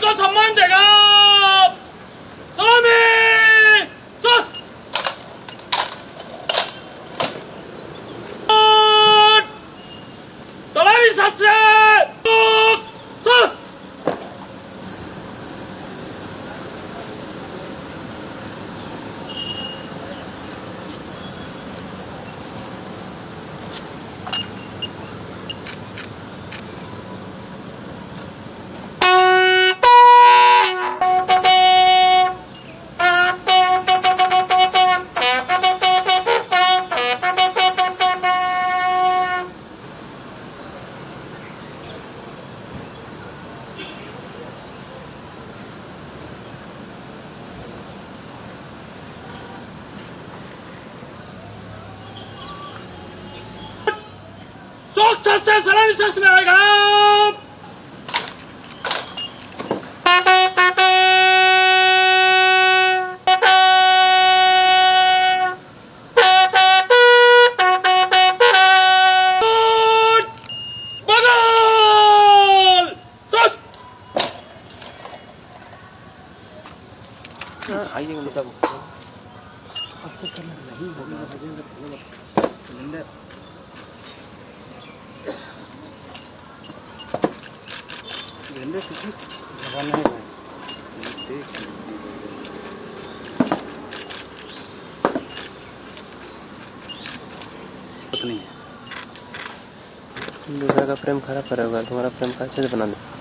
को सम्मान देगा। सलामी सस सलामी सस सोख से सलामी सस में आएगा। आइए मतलब दूसरा का फ्रेम खराब करेगा, तुम्हारा फ्रेम का अच्छे से बना दो।